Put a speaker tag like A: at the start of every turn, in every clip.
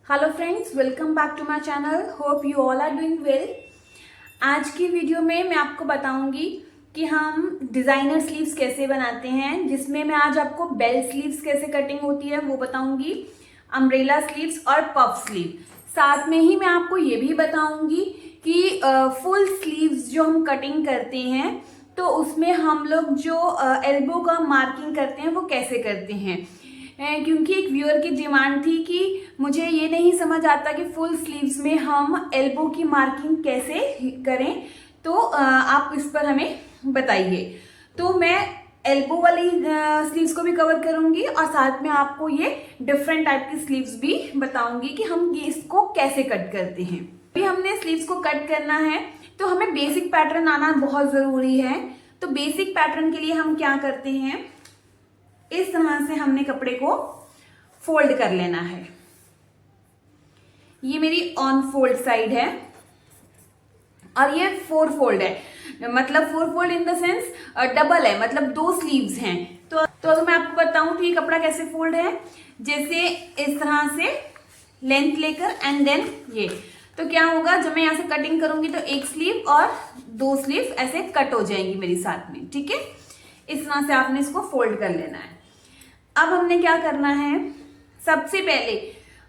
A: Hello friends, welcome back to my channel. Hope you all are doing well. आज की video में मैं आपको बताऊंगी कि हम डिज़ाइनर स्लीव्स कैसे बनाते हैं, जिसमें मैं आज आपको बेल स्लीव्स कैसे कटिंग होती है वो बताऊंगी, अम्ब्रेला स्लीव्स और पफ स्लीव। साथ में ही मैं आपको ये भी बताऊंगी कि फुल स्लीव्स जो हम कटिंग करते हैं तो उसमें हम लोग जो एल्बो का मार्किंग करते हैं वो कैसे करते हैं। क्योंकि एक व्यूअर की डिमांड थी कि मुझे ये नहीं समझ आता कि फुल स्लीव्स में हम एल्बो की मार्किंग कैसे करें, तो आप इस पर हमें बताइए। तो मैं एल्बो वाली स्लीव्स को भी कवर करूंगी और साथ में आपको ये डिफरेंट टाइप की स्लीव्स भी बताऊंगी कि हम ये इसको कैसे कट करते हैं। अभी हमने स्लीव्स को कट करना है तो हमें बेसिक पैटर्न आना बहुत ज़रूरी है। तो बेसिक पैटर्न के लिए हम क्या करते हैं, इस तरह से हमने कपड़े को फोल्ड कर लेना है। ये मेरी ऑन फोल्ड साइड है और ये फोर फोल्ड है, मतलब four fold in the sense double है, मतलब दो स्लीव्स हैं। तो अगर मैं आपको बताऊं तो ये कपड़ा कैसे फोल्ड है, जैसे इस तरह से लेंथ लेकर एंड देन ये, तो क्या होगा जब मैं यहाँ से कटिंग करूंगी तो एक स्लीव और दो स्लीव ऐसे कट हो जाएंगी मेरी साथ में। ठीक है, इस तरह से आपने इसको फोल्ड कर लेना है। अब हमने क्या करना है, सबसे पहले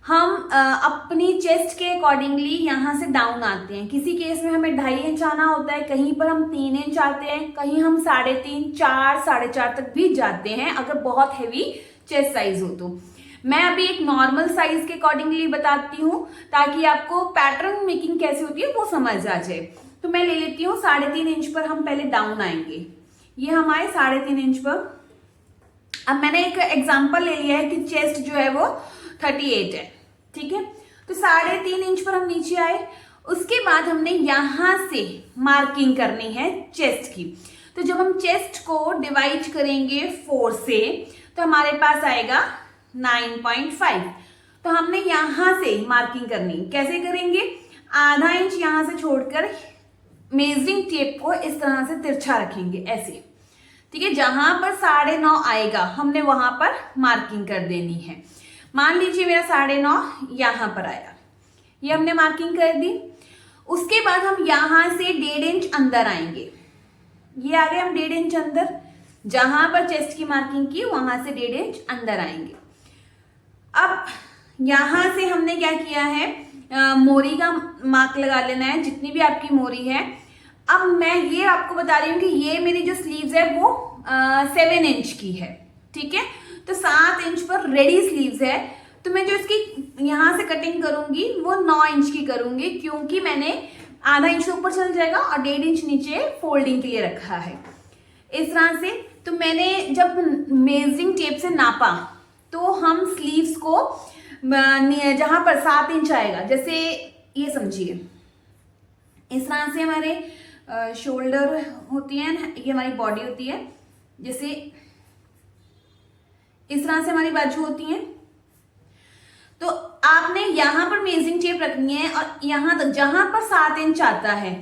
A: हम अपनी चेस्ट के अकॉर्डिंगली यहाँ से डाउन आते हैं। किसी केस में हमें 2.5 इंच आना होता है, कहीं पर हम 3 इंच आते हैं, कहीं हम 3.5, 4, 4.5 तक भी जाते हैं अगर बहुत हैवी चेस्ट साइज हो तो। मैं अभी एक नॉर्मल साइज के अकॉर्डिंगली बताती हूँ ताकि आपको पैटर्न मेकिंग कैसे होती है वो समझ आ जाए। तो मैं ले लेती हूँ 3.5 इंच पर हम पहले डाउन आएंगे। ये हम आए 3.5 इंच पर। अब मैंने एक एग्जांपल ले लिया है कि चेस्ट जो है वो 38 है। ठीक है, तो 3.5 इंच पर हम नीचे आए। उसके बाद हमने यहां से मार्किंग करनी है चेस्ट की। तो जब हम चेस्ट को डिवाइड करेंगे 4 से तो हमारे पास आएगा 9.5। तो हमने यहां से मार्किंग करनी, कैसे करेंगे, आधा इंच यहां से छोड़कर मेजरिंग टेप को इस तरह से तिरछा रखेंगे ऐसे। ठीक है, जहां पर 9.5 आएगा हमने वहां पर मार्किंग कर देनी है। मान लीजिए मेरा 9.5 यहां पर आया, ये हमने मार्किंग कर दी। उसके बाद हम यहां से 1.5 इंच अंदर आएंगे। ये आ गए हम 1.5 इंच अंदर, जहां पर चेस्ट की मार्किंग की वहां से 1.5 इंच अंदर आएंगे। अब यहां से हमने क्या किया है, मोरी का मार्क लगा लेना है, जितनी भी आपकी मोरी है। अब मैं ये आपको बता रही हूँ कि ये मेरी जो स्लीव्स है वो 7 इंच की है। ठीक है, तो 7 इंच पर रेडी स्लीव्स है। तो मैं जो इसकी यहाँ से कटिंग करूंगी वो 9 इंच की करूंगी, क्योंकि मैंने आधा इंच ऊपर चल जाएगा और 1.5 इंच नीचे फोल्डिंग के लिए रखा है इस तरह से। तो मैंने जब मेजरिंग टेप से नापा तो हम स्लीव्स को जहां पर 7 इंच आएगा, जैसे ये समझिए इस तरह से हमारे शोल्डर होती है, ये हमारी बॉडी होती है, जैसे इस तरह से हमारी बाजू होती है। तो आपने यहां पर मेजरिंग टेप रखनी है और यहां तक जहां पर 7 इंच आता है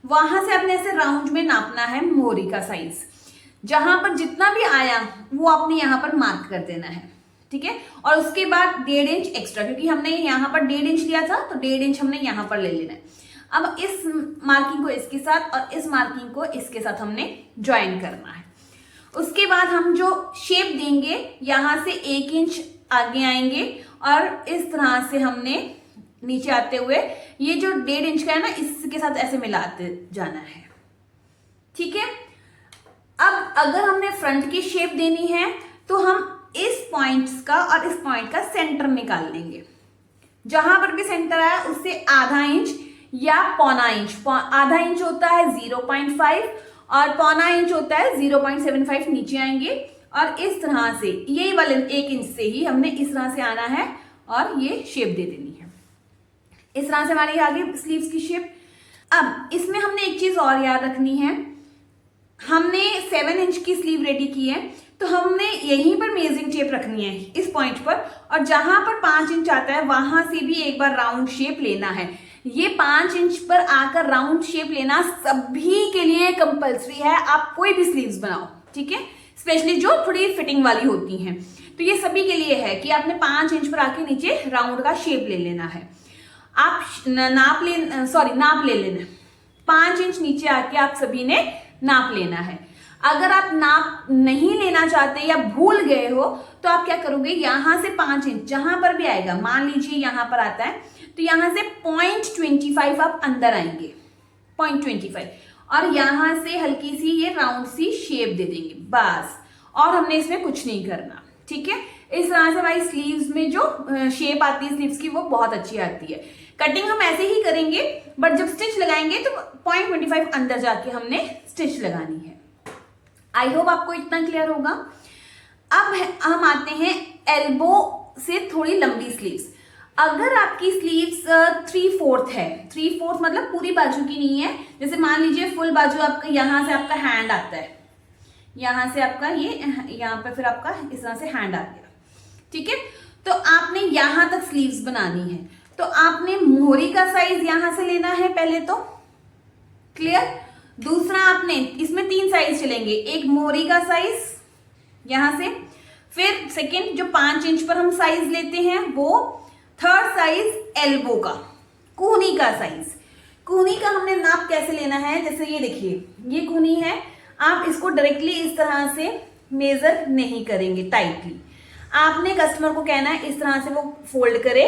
A: वहां से आपने ऐसे राउंड में नापना है मोरी का साइज। जहां पर जितना भी आया वो आपने यहां पर मार्क कर देना है। ठीक है, और उसके बाद 1.5 इंच एक्स्ट्रा, क्योंकि हमने यहां पर 1.5 इंच लिया था तो 1.5 इंच हमने यहां पर ले लेना है। अब इस मार्किंग को इसके साथ और इस मार्किंग को इसके साथ हमने ज्वाइन करना है। उसके बाद हम जो शेप देंगे यहां से 1 इंच आगे आएंगे और इस तरह से हमने नीचे आते हुए ये जो 1.5 इंच का है ना इसके साथ ऐसे मिलाते जाना है। ठीक है, अब अगर हमने फ्रंट की शेप देनी है तो हम इस पॉइंट्स का और इस पॉइंट का सेंटर निकाल लेंगे। जहां पर भी सेंटर आया उससे आधा इंच या पौना इंच, आधा इंच होता है 0.5 और पौना इंच होता है 0.75 नीचे आएंगे और इस तरह से यही वाले 1 इंच से ही हमने इस तरह से आना है और ये शेप दे देनी है। इस तरह से हमारी आ गई स्लीव्स की शेप। अब इसमें हमने एक चीज और याद रखनी है, हमने 7 इंच की स्लीव रेडी की है तो हमने यहीं पर मेजरिंग टेप रखनी है इस पॉइंट पर, और जहां पर 5 इंच आता है वहां से भी एक बार राउंड शेप लेना है। ये 5 इंच पर आकर राउंड शेप लेना सभी के लिए कंपलसरी है, आप कोई भी स्लीव्स बनाओ। ठीक है, स्पेशली जो थोड़ी फिटिंग वाली होती हैं। तो ये सभी के लिए है कि आपने 5 इंच पर आके नीचे राउंड का शेप ले लेना है। आप नाप ले लेना, 5 इंच नीचे आके आप सभी ने नाप लेना है। अगर आप नाप नहीं लेना चाहते या भूल गए हो तो आप क्या करोगे, यहां से 5 इंच जहां पर भी आएगा, मान लीजिए यहां पर आता है तो यहां से 0.25 आप अंदर आएंगे, 0.25, और यहां से हल्की सी ये राउंड सी शेप दे देंगे बस, और हमने इसमें कुछ नहीं करना। ठीक है, इस तरह से हमारी स्लीव्स में जो शेप आती है स्लीव्स की वो बहुत अच्छी आती है। कटिंग हम ऐसे ही करेंगे, बट जब स्टिच लगाएंगे तो 0.25 अंदर जाके हमने स्टिच लगानी है। आई होप आपको इतना क्लियर होगा। अब हम आते हैं एल्बो से थोड़ी लंबी स्लीव्स। अगर आपकी स्लीव्स 3/4 है, 3/4 मतलब पूरी बाजू की नहीं है, जैसे मान लीजिए फुल बाजू आपका यहां से आपका हैंड आता है, यहां से आपका ये यहां पे फिर आपका इस तरह से हैंड आ गया। ठीक है, तो आपने यहां तक स्लीव्स बनानी है, तो आपने मोहरी का साइज यहां से लेना है पहले तो, क्लियर। दूसरा आपने इसमें 3 साइज चलेंगे, एक मोहरी का साइज यहां से, फिर सेकेंड जो 5 इंच पर हम साइज लेते हैं वो, थर्ड साइज एल्बो का, कूहनी का साइज। कूहनी का हमने नाप कैसे लेना है, जैसे ये देखिए ये कूहनी है, आप इसको डायरेक्टली इस तरह से मेजर नहीं करेंगे टाइटली, आपने कस्टमर को कहना है इस तरह से वो फोल्ड करे,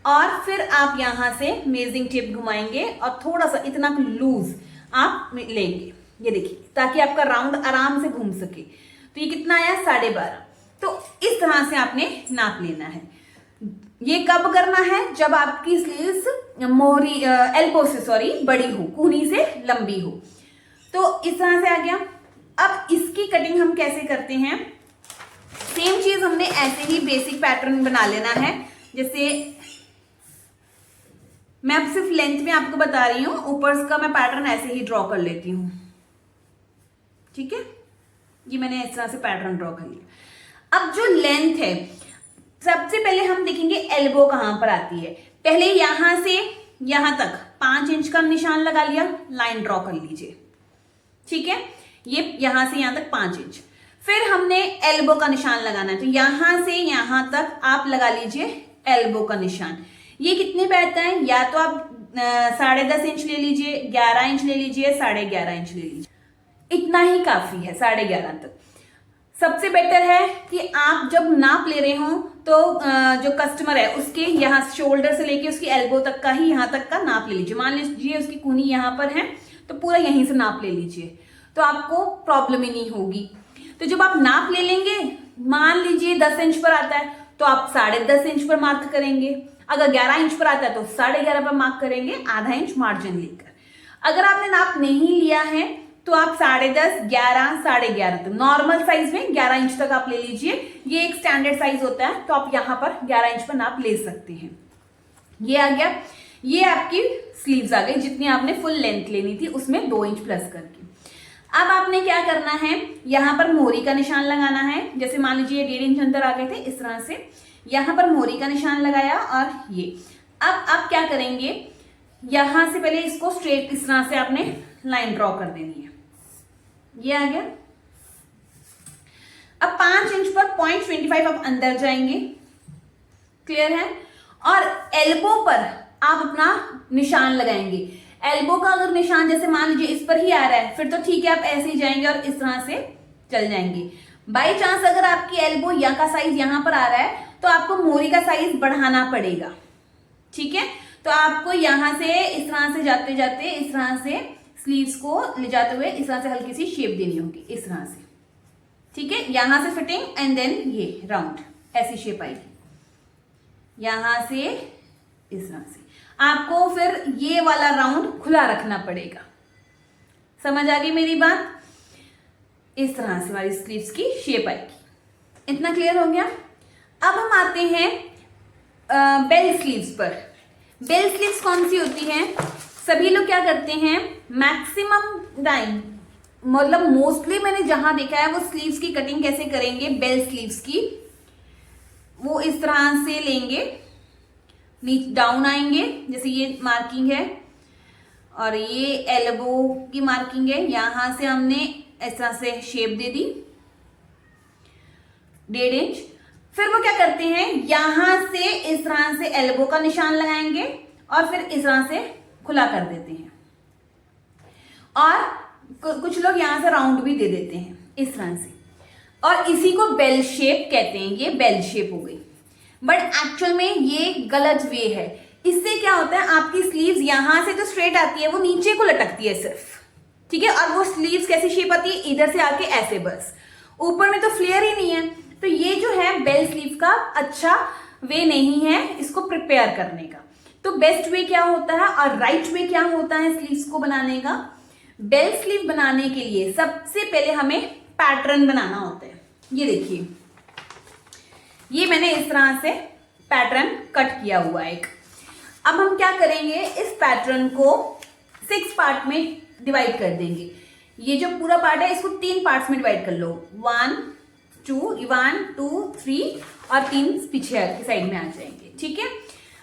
A: और फिर आप यहां से मेजरिंग टेप घुमाएंगे और थोड़ा सा इतना लूज आप लेंगे, ये देखिए, ताकि आपका राउंड आराम से घूम सके। तो ये कितना आया, 12.5। तो इस तरह से आपने नाप लेना है। ये कब करना है, जब आपकी स्लीव्स मोहरी एल्बो से बड़ी हो, कूहनी से लंबी हो। तो इस तरह से आ गया। अब इसकी कटिंग हम कैसे करते हैं, सेम चीज हमने ऐसे ही बेसिक पैटर्न बना लेना है। जैसे मैं अब सिर्फ लेंथ में आपको बता रही हूं, ऊपर का मैं पैटर्न ऐसे ही ड्रॉ कर लेती हूं। ठीक है, ये मैंने इस तरह से पैटर्न ड्रॉ कर लिया। अब जो लेंथ है, सबसे पहले हम देखेंगे एल्बो कहां पर आती है। पहले यहां से यहां तक 5 इंच का निशान लगा लिया, लाइन ड्रॉ कर लीजिए। ठीक है, ये यहां से यहां तक 5 इंच। फिर हमने एल्बो का निशान लगाना है, तो यहां से यहां तक आप लगा लीजिए एल्बो का निशान। ये कितने पे आता है, या तो आप 10.5 इंच ले लीजिए, 11 इंच ले लीजिए, 11.5 इंच ले लीजिए, इतना ही काफी है। 11.5 तक सबसे बेटर है कि आप जब नाप ले रहे हो तो जो कस्टमर है उसके यहाँ शोल्डर से लेके उसकी एल्बो तक का ही यहाँ तक का नाप ले लीजिए। मान लीजिए उसकी कूहनी यहाँ पर है तो पूरा यहीं से नाप ले लीजिए, तो आपको प्रॉब्लम ही नहीं होगी। तो जब आप नाप ले लेंगे, मान लीजिए 10 इंच पर आता है तो आप 10.5 इंच पर मार्क करेंगे, अगर 11 इंच पर आता है तो 11.5 पर मार्क करेंगे, आधा इंच मार्जिन लेकर। अगर आपने नाप नहीं लिया है तो आप 10.5, 11, 11.5 तक, नॉर्मल साइज में 11 इंच तक आप ले लीजिए। ये एक स्टैंडर्ड साइज होता है, तो आप यहां पर 11 इंच पर नाप ले सकते हैं। ये आ गया, ये आपकी स्लीव्स आ गई, जितनी आपने फुल लेंथ लेनी थी उसमें 2 इंच प्लस करके। अब आपने क्या करना है, यहां पर मोहरी का निशान लगाना है। जैसे मान लीजिए 1.5 इंच अंदर आ गए थे, इस तरह से यहां पर मोहरी का निशान लगाया, और ये अब आप क्या करेंगे, यहां से पहले इसको स्ट्रेट इस तरह से आपने लाइन ड्रॉ कर देनी है। ये आ गया। अब 5 इंच पर 0.25 आप अंदर जाएंगे, क्लियर है। और एल्बो पर आप अपना निशान लगाएंगे। एल्बो का अगर निशान जैसे मान लीजिए इस पर ही आ रहा है, फिर तो ठीक है, आप ऐसे ही जाएंगे और इस तरह से चल जाएंगे। बाई चांस अगर आपकी एल्बो या का साइज यहां पर आ रहा है तो आपको मोहरी का साइज बढ़ाना पड़ेगा। ठीक है, तो आपको यहां से इस तरह से जाते जाते इस तरह से स्लीव्स को ले जाते हुए इस तरह से हल्की सी शेप देनी होगी, इस तरह से। ठीक है, यहां से फिटिंग एंड देन ये राउंड, ऐसी शेप आएगी यहां से इस तरह से। आपको फिर ये वाला राउंड खुला रखना पड़ेगा। समझ आ गई मेरी बात। इस तरह से हमारी स्लीव्स की शेप आएगी। इतना क्लियर हो गया। अब हम आते हैं बेल स्लीव्स पर। बेल स्लीव्स कौन सी होती हैं, सभी लोग क्या करते हैं, मैक्सिमम टाइम मतलब मोस्टली मैंने जहां देखा है वो स्लीव्स की कटिंग कैसे करेंगे, बेल स्लीव्स की, वो इस तरह से लेंगे, नीचे डाउन आएंगे, जैसे ये मार्किंग है और ये एल्बो की मार्किंग है, यहां से हमने इस तरह से शेप दे दी 1.5 इंच। फिर वो क्या करते हैं, यहां से इस तरह से एल्बो का निशान लगाएंगे और फिर इस तरह से खुला कर देते हैं, और कुछ लोग यहां से राउंड भी दे देते हैं इस तरह से, और इसी को बेल शेप कहते हैं। ये बेल शेप हो गई, बट एक्चुअल में ये गलत वे है। इससे क्या होता है, आपकी स्लीव्स यहां से तो स्ट्रेट आती है, वो नीचे को लटकती है सिर्फ, ठीक है। और वो स्लीव्स कैसी शेप आती है, इधर से आके ऐसे, बस ऊपर में तो फ्लेयर ही नहीं है। तो ये जो है बेल स्लीव का अच्छा वे नहीं है इसको प्रिपेयर करने का। तो बेस्ट वे क्या होता है और राइट वे क्या होता है स्लीव्स को बनाने का? बेल स्लीव बनाने के लिए सबसे पहले हमें पैटर्न बनाना होता है। ये देखिए, ये मैंने इस तरह से पैटर्न कट किया हुआ है एक। अब हम क्या करेंगे, इस पैटर्न को 6 पार्ट में डिवाइड कर देंगे। ये जो पूरा पार्ट है इसको 3 पार्ट्स में डिवाइड कर लो, 1 2 3 और 3 पीछे की साइड में आ जाएंगे, ठीक है।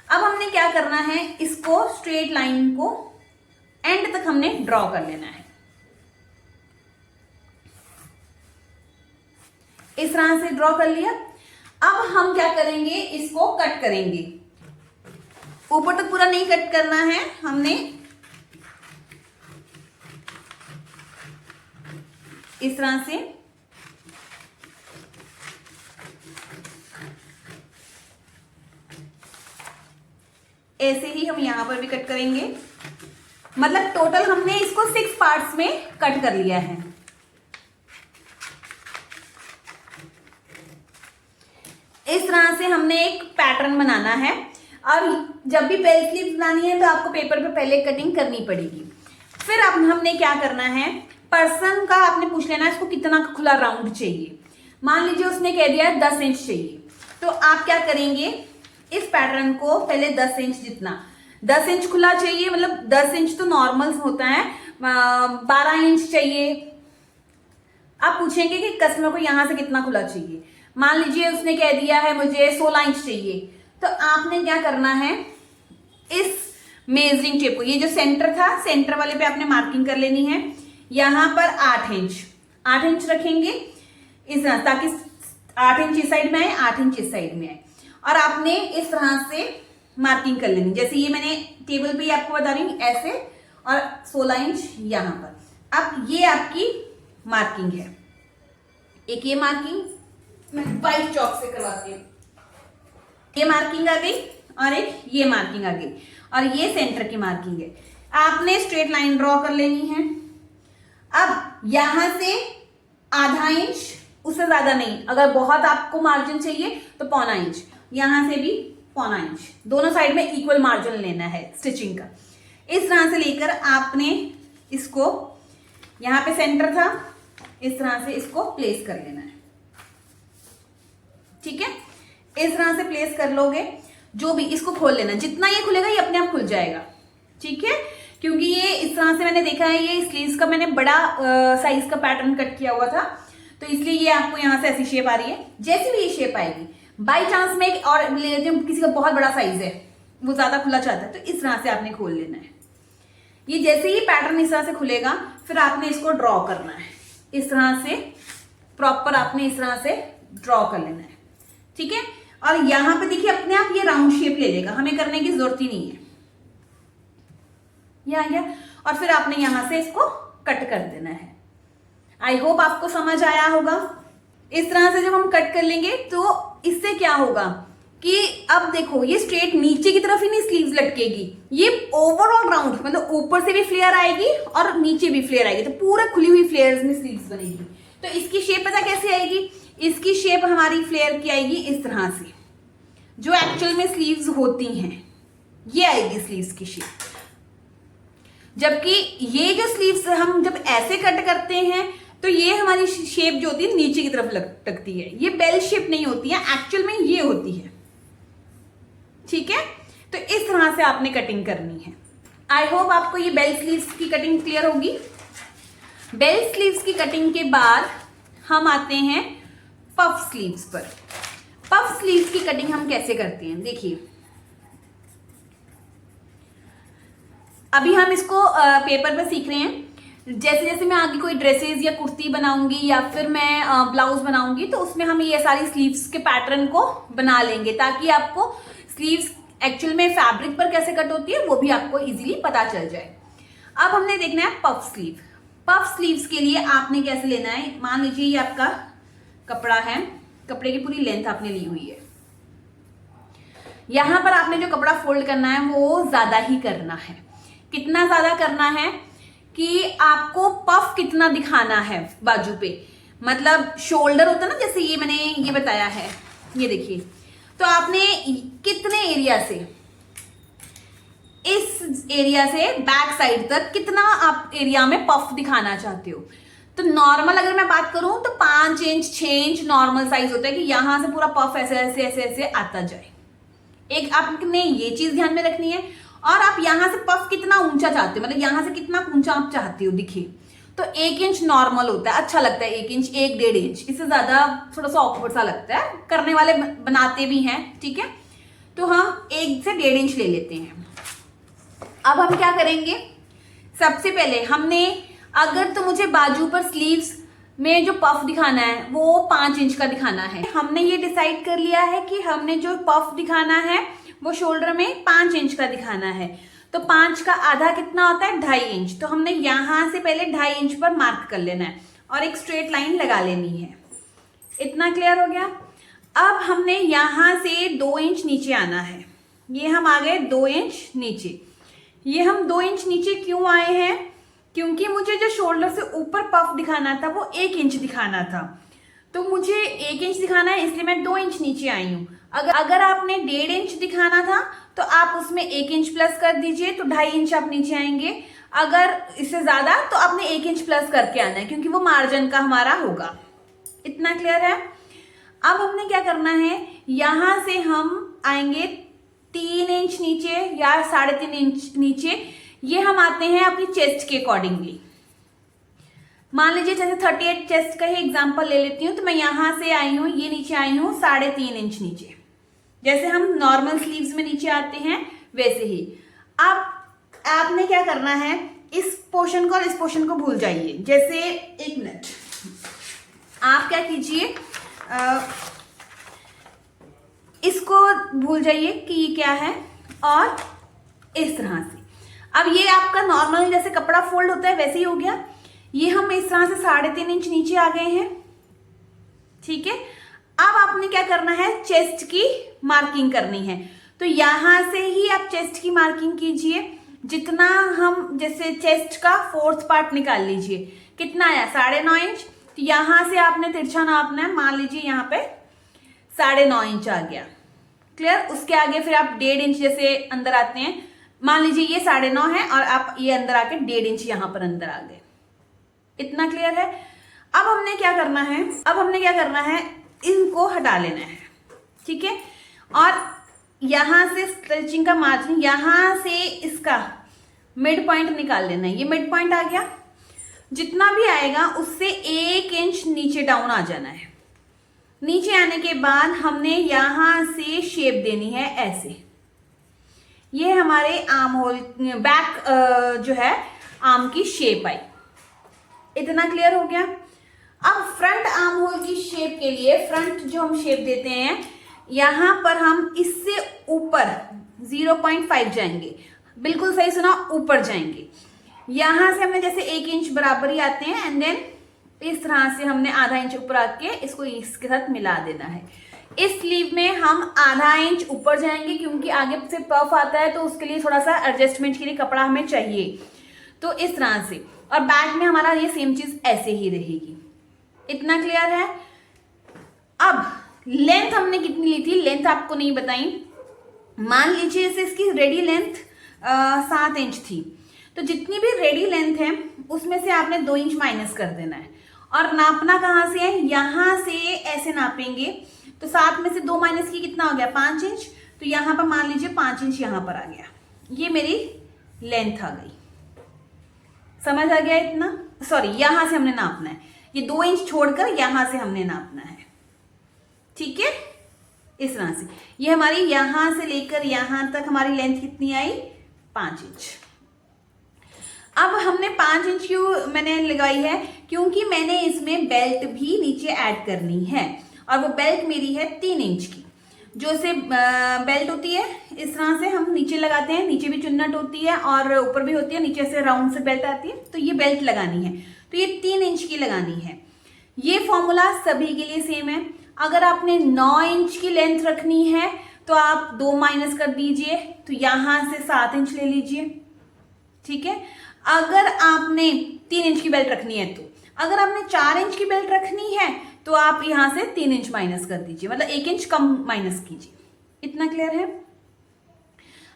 A: अब हमने क्या करना है, इसको स्ट्रेट लाइन को एंड तक हमने ड्रॉ कर लेना है। इस तरह से ड्रॉ कर लिया। अब हम क्या करेंगे, इसको कट करेंगे। ऊपर तक पूरा नहीं कट करना है, हमने इस तरह से ऐसे ही हम यहां पर भी कट करेंगे। मतलब टोटल हमने इसको 6 पार्ट्स में कट कर लिया है। इस तरह से हमने एक पैटर्न बनाना है, और जब भी बेल स्लीव बनानी है तो आपको पेपर पे पहले कटिंग करनी पड़ेगी। फिर अब हमने क्या करना है, पर्सन का आपने पूछ लेना इसको कितना खुला राउंड चाहिए। मान लीजिए उसने कह दिया 10 इंच चाहिए, तो आप क्या करेंगे, इस पैटर्न को पहले 10 इंच जितना, 10 इंच खुला चाहिए, मतलब 10 इंच तो नॉर्मल होता है, 12 इंच चाहिए। आप पूछेंगे कि कस्टमर को यहां से कितना खुला चाहिए। मान लीजिए उसने कह दिया है मुझे 16 इंच चाहिए, तो आपने क्या करना है, इस मेजरिंग टेप को, ये जो सेंटर था, सेंटर वाले पे आपने मार्किंग कर लेनी है। यहां पर 8 इंच रखेंगे इस तरह, ताकि 8 इंच इस साइड में आए, 8 इंच इस साइड में आए, और आपने इस तरह से मार्किंग कर लेनी। जैसे ये मैंने टेबल पे आपको बता रही हूँ ऐसे, और 16 इंच यहां पर। अब ये आपकी मार्किंग है। एक ये मार्किंग मैं व्हाइट चॉक से करवाती हूँ, ये मार्किंग आ गई, और एक ये मार्किंग आ गई, और ये सेंटर की मार्किंग है। आपने स्ट्रेट लाइन ड्रॉ कर लेनी है। अब यहां से आधा इंच, उससे ज्यादा नहीं, अगर बहुत आपको मार्जिन चाहिए तो 1.25 इंच, यहां से भी 1.25 इंच, दोनों साइड में इक्वल मार्जिन लेना है स्टिचिंग का। इस तरह से लेकर आपने इसको, यहां पे सेंटर था, इस तरह से इसको प्लेस कर लेना है, ठीक है। इस तरह से प्लेस कर लोगे, जो भी इसको खोल लेना, जितना ये खुलेगा ये अपने आप खुल जाएगा, ठीक है। क्योंकि ये इस तरह से मैंने देखा है, ये स्लीव्स का मैंने बड़ा साइज का पैटर्न कट किया हुआ था, तो इसलिए ये आपको यहाँ से ऐसी शेप आ रही है। जैसे भी ये शेप आएगी, बाई चांस में एक और ले लेते हैं, किसी का बहुत बड़ा साइज है, वो ज्यादा खुला चाहता है, तो इस तरह से आपने खोल लेना है। ये जैसे ही पैटर्न इस तरह से खुलेगा, फिर आपने इसको ड्रॉ करना है, इस तरह से प्रॉपर आपने इस तरह से ड्रॉ कर लेना है, ठीक है। और यहां पे देखिए अपने आप ये राउंड शेप ले लेगा, हमें करने की जरूरत ही नहीं है। ये आ गया, और फिर आपने यहां से इसको कट कर देना है। आई होप आपको समझ आया होगा। इस तरह से जब हम कट कर लेंगे तो इससे क्या होगा कि अब देखो ये स्ट्रेट नीचे की तरफ ही नहीं स्लीव्स लटकेगी, ये ओवरऑल राउंड, मतलब ऊपर से भी फ्लेयर आएगी और नीचे भी फ्लेयर आएगी, तो पूरा खुली हुई फ्लेयर्स में स्लीव्स बनेगी। तो इसकी शेप पता कैसे आएगी, इसकी शेप हमारी फ्लेयर की आएगी इस तरह से, जो एक्चुअल में स्लीव्स होती हैं, ये आएगी स्लीव्स की शेप। जबकि ये जो स्लीव्स हम जब ऐसे कट करते हैं तो ये हमारी शेप जो होती है नीचे की तरफ लटकती है, ये बेल शेप नहीं होती है, एक्चुअल में ये होती है, ठीक है। तो इस तरह से आपने कटिंग करनी है। आई होप आपको ये बेल स्लीव्स की कटिंग क्लियर होगी। बेल स्लीव्स की कटिंग के बाद हम आते हैं पफ स्लीव्स पर। पफ स्लीव्स की कटिंग हम कैसे करते हैं, देखिए अभी हम इसको पेपर पे सीख रहे हैं। जैसे जैसे मैं आगे कोई ड्रेसेस या कुर्ती बनाऊंगी या फिर मैं ब्लाउज बनाऊंगी तो उसमें हम ये सारी स्लीव्स के पैटर्न को बना लेंगे, ताकि आपको स्लीव्स एक्चुअल में फैब्रिक पर कैसे कट होती है वो भी आपको इजीली पता चल जाए। अब हमने देखना है पफ स्लीव। पफ स्लीव्स के लिए आपने कैसे लेना है, मान लीजिए ये आपका कपड़ा है, कपड़े की पूरी लेंथ आपने ली हुई है। यहां पर आपने जो कपड़ा फोल्ड करना है वो ज्यादा ही करना है। कितना ज्यादा करना है कि आपको पफ कितना दिखाना है बाजू पे, मतलब शोल्डर होता है ना, जैसे ये मैंने ये बताया है, ये देखिए, तो आपने कितने एरिया से, इस एरिया से बैक साइड तक कितना आप एरिया में पफ दिखाना चाहते हो। तो नॉर्मल अगर मैं बात करूं तो 5 इंच 6 इंच नॉर्मल साइज होता है कि यहां से पूरा पफ ऐसे ऐसे ऐसे ऐसे आता जाए। एक आपने ये चीज ध्यान में रखनी है। और आप यहां से पफ कितना ऊंचा चाहते हो, मतलब यहां से कितना ऊंचा आप चाहते हो दिखे, तो 1 इंच नॉर्मल होता है, अच्छा लगता है 1 इंच 1-1.5 इंच, इससे ज्यादा थोड़ा सा ऑकवर्ड सा लगता है, करने वाले बनाते भी हैं, ठीक है। तो हम 1 से 1.5 इंच ले लेते हैं। अब हम क्या करेंगे, सबसे पहले हमने, अगर तो मुझे बाजू पर स्लीव्स में जो पफ दिखाना है वो 5 इंच का दिखाना है, हमने ये डिसाइड कर लिया है कि हमने जो पफ दिखाना है वो शोल्डर में 5 इंच का दिखाना है। तो 5 का आधा कितना होता है, 2.5 इंच। तो हमने यहां से पहले 2.5 इंच पर मार्क कर लेना है और एक स्ट्रेट लाइन लगा लेनी है। इतना क्लियर हो गया। अब हमने यहां से 2 इंच नीचे आना है। ये हम आ गए 2 इंच नीचे। ये हम 2 इंच नीचे क्यों आए हैं, क्योंकि मुझे जो शोल्डर से ऊपर पफ दिखाना था वो 1 इंच दिखाना था, तो मुझे 1 इंच दिखाना है, इसलिए मैं 2 इंच नीचे आई हूं। अगर आपने 1.5 इंच दिखाना था तो आप उसमें 1 इंच प्लस कर दीजिए, तो 2.5 इंच आप नीचे आएंगे। अगर इससे ज्यादा तो आपने 1 इंच प्लस करके आना है, क्योंकि वो मार्जिन का हमारा होगा। इतना क्लियर है। अब हमने क्या करना है, यहां से हम आएंगे 3 इंच नीचे या 3.5 इंच नीचे। ये हम आते हैं अपनी चेस्ट के अकॉर्डिंगली। मान लीजिए जैसे 38 चेस्ट का ही एग्जांपल ले लेती हूँ, तो मैं यहां से आई हूं, ये नीचे आई हूं 3.5 इंच नीचे, जैसे हम नॉर्मल स्लीव्स में नीचे आते हैं वैसे ही। अब आपने क्या करना है, इस पोर्शन को और इस पोर्शन को भूल जाइए। जैसे 1 मिनट, आप क्या कीजिए, इसको भूल जाइए कि ये क्या है, और इस तरह से। अब ये आपका नॉर्मल जैसे कपड़ा फोल्ड होता है वैसे ही हो गया। ये हम इस तरह से 3.5 इंच नीचे आ गए हैं, ठीक है। अब आपने क्या करना है, चेस्ट की मार्किंग करनी है। तो यहां से ही आप चेस्ट की मार्किंग कीजिए। जितना हम, जैसे चेस्ट का 4th पार्ट निकाल लीजिए, कितना आया 9.5 इंच। तो यहां से आपने तिरछा नापना है, मान लीजिए यहां पे 9.5 इंच आ गया, क्लियर। उसके आगे फिर आप 1.5 इंच जैसे अंदर आते हैं, मान लीजिए ये 9.5 है और आप ये अंदर आके 1.5 इंच यहां पर अंदर आ गए। इतना क्लियर है। अब हमने क्या करना है, इनको हटा लेना है, ठीक है। और यहां से स्ट्रेचिंग का मार्जिन, यहां से इसका मिड पॉइंट निकाल लेना है। ये मिड पॉइंट आ गया, जितना भी आएगा उससे 1 इंच नीचे डाउन आ जाना है। नीचे आने के बाद हमने यहां से शेप देनी है ऐसे। ये हमारे आर्म होल, बैक जो है आर्म की शेप आई। इतना क्लियर हो गया। अब फ्रंट आर्म होल की शेप के लिए, फ्रंट जो हम शेप देते हैं, यहां पर हम इससे ऊपर 0.5 जाएंगे। बिल्कुल सही सुना, ऊपर जाएंगे। यहां से हमने जैसे 1 इंच बराबर ही आते हैं, एंड देन इस तरह से हमने आधा इंच ऊपर आके इसको इसके साथ मिला देना है। इस स्लीव में हम आधा इंच ऊपर जाएंगे, क्योंकि आगे से पफ आता है तो उसके लिए थोड़ा सा एडजस्टमेंट के लिए कपड़ा हमें चाहिए, तो इस तरह से। और बैक में हमारा ये सेम चीज ऐसे ही रहेगी। इतना क्लियर है। अब लेंथ हमने कितनी ली थी, लेंथ आपको नहीं बताई। मान लीजिए इसे, इसकी रेडी लेंथ 7 इंच थी, तो जितनी भी रेडी लेंथ है उसमें से आपने 2 इंच माइनस कर देना है। और नापना कहाँ से है, यहां से ऐसे नापेंगे, तो 7 में से 2 माइनस की कितना हो गया, 5 इंच। तो यहां पर मान लीजिए 5 इंच यहां पर आ गया, ये मेरी लेंथ आ गई। समझ आ गया इतना, सॉरी यहां से हमने नापना है, ये 2 इंच छोड़कर यहां से हमने नापना है, ठीक है। इस तरह से ये हमारी यहां से लेकर यहां तक हमारी लेंथ कितनी आई, 5 इंच। अब हमने 5 इंच की मैंने लगाई है क्योंकि मैंने इसमें बेल्ट भी नीचे ऐड करनी है, और वो बेल्ट मेरी है 3 इंच की। जो से बेल्ट होती है इस तरह से हम नीचे लगाते हैं, नीचे भी चुन्नट होती है और ऊपर भी होती है, नीचे से राउंड से बेल्ट आती है, तो ये बेल्ट लगानी है, तो ये 3 इंच की लगानी है। ये फॉर्मूला सभी के लिए सेम है। अगर आपने 9 इंच की लेंथ रखनी है तो आप 2 माइनस कर दीजिए, तो यहां से 7 इंच ले लीजिए, ठीक है। अगर आपने 3 इंच की बेल्ट रखनी है तो, अगर आपने 4 इंच की बेल्ट रखनी है तो आप यहां से 3 इंच माइनस कर दीजिए, मतलब 1 इंच कम माइनस कीजिए। इतना क्लियर है।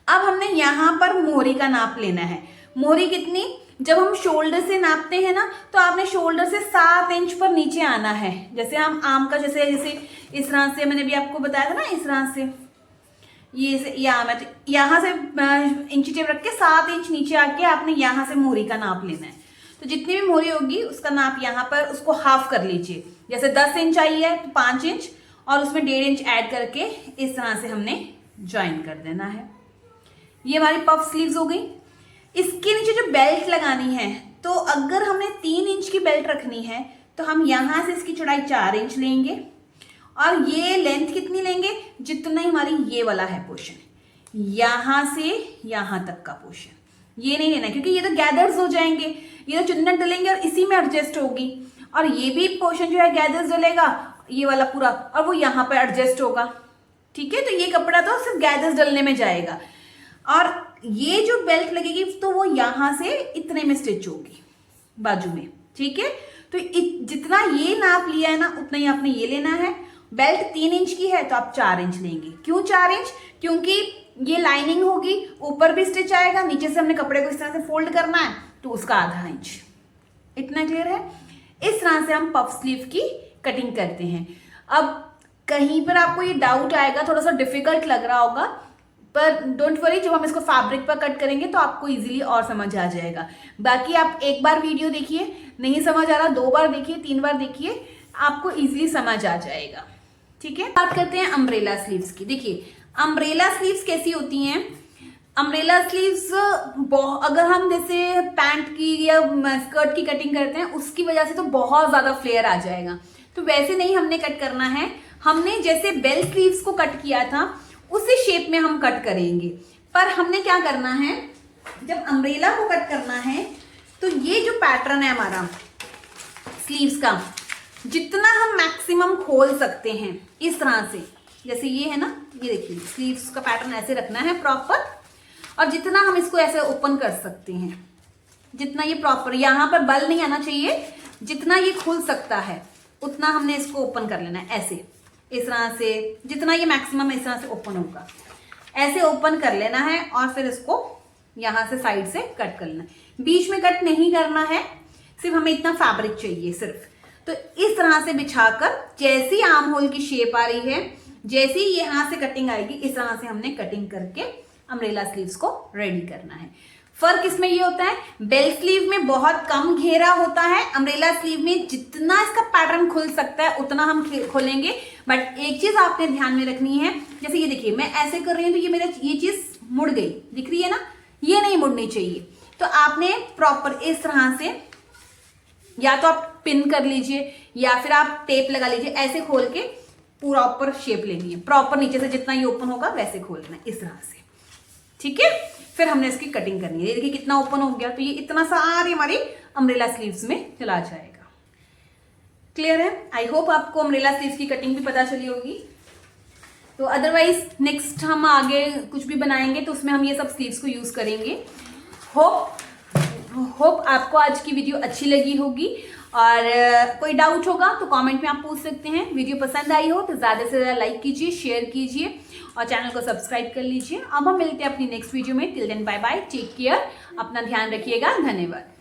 A: अब हमने यहां पर मोहरी का नाप लेना है। मोहरी कितनी, जब हम शोल्डर से नापते हैं ना तो आपने शोल्डर से 7 इंच पर नीचे आना है। जैसे हम आम का जैसे इस तरह से मैंने भी आपको बताया था ना, इस तरह से ये आम है, तो यहाँ से इंची टेप रख के 7 इंच नीचे आके आपने यहाँ से मोहरी का नाप लेना है। तो जितनी भी मोहरी होगी उसका नाप यहाँ पर उसको हाफ कर लीजिए। जैसे 10 इंच आई है तो 5 इंच और उसमें 1.5 इंच ऐड करके इस तरह से हमने ज्वाइन कर देना है। ये हमारी पफ स्लीव्स हो गई। इसके नीचे जो बेल्ट लगानी है, तो अगर हमने 3 इंच की बेल्ट रखनी है तो हम यहाँ से इसकी चौड़ाई 4 इंच लेंगे और ये लेंथ कितनी लेंगे, जितना ही हमारी ये वाला है पोर्शन, यहां से यहां तक का पोर्शन, ये नहीं लेना क्योंकि ये तो गैदर्स हो जाएंगे, ये तो चुन्नट डलेंगे और इसी में एडजस्ट होगी, और ये भी पोर्शन जो है गैदर्स डलेगा, ये वाला पूरा, और वो यहाँ पर एडजस्ट होगा, ठीक है। तो ये कपड़ा तो सिर्फ गैदर्स डलने में जाएगा, और ये जो बेल्ट लगेगी तो वो यहां से इतने में स्टिच होगी बाजू में, ठीक है। तो जितना ये नाप लिया है ना उतना ही आपने ये लेना है। बेल्ट 3 इंच की है तो आप 4 इंच लेंगे। क्यों 4 इंच, क्योंकि ये लाइनिंग होगी, ऊपर भी स्टिच आएगा, नीचे से हमने कपड़े को इस तरह से फोल्ड करना है तो उसका आधा इंच। इतना क्लियर है। इस तरह से हम पफ स्लीव की कटिंग करते हैं। अब कहीं पर आपको ये डाउट आएगा, थोड़ा सा डिफिकल्ट लग रहा होगा, पर डोंट वरी, जब हम इसको फैब्रिक पर कट करेंगे तो आपको इजीली और समझ आ जाएगा। बाकी आप एक बार वीडियो देखिए, नहीं समझ आ रहा 2 बार देखिए, 3 बार देखिए, आपको इजीली समझ आ जाएगा, ठीक है। बात करते हैं अम्ब्रेला स्लीव्स की। देखिए अम्ब्रेला स्लीव्स कैसी होती हैं। अम्ब्रेला स्लीव्स अगर हम जैसे पैंट की या स्कर्ट की कटिंग करते हैं उसकी वजह से तो बहुत ज्यादा फ्लेयर आ जाएगा, तो वैसे नहीं हमने कट करना है। हमने जैसे बेल स्लीव्स को कट किया था उसी शेप में हम कट करेंगे, पर हमने क्या करना है, जब अम्ब्रेला को कट करना है तो ये जो पैटर्न है हमारा स्लीव्स का, जितना हम मैक्सिमम खोल सकते हैं इस तरह से, जैसे ये है ना, ये देखिए स्लीव्स का पैटर्न ऐसे रखना है प्रॉपर, और जितना हम इसको ऐसे ओपन कर सकते हैं, जितना ये प्रॉपर, यहां पर बल नहीं आना चाहिए, जितना ये खुल सकता है उतना हमने इसको ओपन कर लेना है, ऐसे इस तरह से, जितना ये मैक्सिमम इस तरह से ओपन होगा ऐसे ओपन कर लेना है, और फिर इसको यहां से साइड से कट कर लेना है। बीच में कट नहीं करना है, सिर्फ हमें इतना फैब्रिक चाहिए सिर्फ। तो इस तरह से बिछाकर जैसी आर्म होल की शेप आ रही है, जैसी यहां से कटिंग आएगी, इस तरह से हमने कटिंग करके अम्ब्रेला स्लीव्स को रेडी करना है। फर्क इसमें ये होता है, बेल स्लीव में बहुत कम घेरा होता है, अम्ब्रेला स्लीव में जितना इसका पैटर्न खुल सकता है उतना हम खोलेंगे। बट एक चीज आपने ध्यान में रखनी है, जैसे ये देखिए मैं ऐसे कर रही हूं तो ये मेरा ये चीज मुड़ गई, दिख रही है ना, ये नहीं मुड़नी चाहिए। तो आपने प्रॉपर इस तरह से, या तो आप पिन कर लीजिए या फिर आप टेप लगा लीजिए, ऐसे खोल के पूरा ऊपर शेप लेनी है, प्रॉपर नीचे से जितना ये ओपन होगा वैसे खोलना है इस तरह से, ठीक है। फिर हमने इसकी कटिंग करनी है। देखिए कितना ओपन हो गया, तो ये इतना सारी हमारी अम्ब्रेला स्लीव्स में चला जाएगा। क्लियर है। आई होप आपको अम्ब्रेला स्लीव्स की कटिंग भी पता चली होगी। तो अदरवाइज नेक्स्ट हम आगे कुछ भी बनाएंगे तो उसमें हम ये सब स्लीव्स को यूज करेंगे। होप आपको आज की वीडियो अच्छी लगी होगी, और कोई डाउट होगा तो कमेंट में आप पूछ सकते हैं। वीडियो पसंद आई हो तो ज़्यादा से ज़्यादा लाइक कीजिए, शेयर कीजिए और चैनल को सब्सक्राइब कर लीजिए। अब हम मिलते हैं अपनी नेक्स्ट वीडियो में। Till then bye bye, take care, अपना ध्यान रखिएगा, धन्यवाद।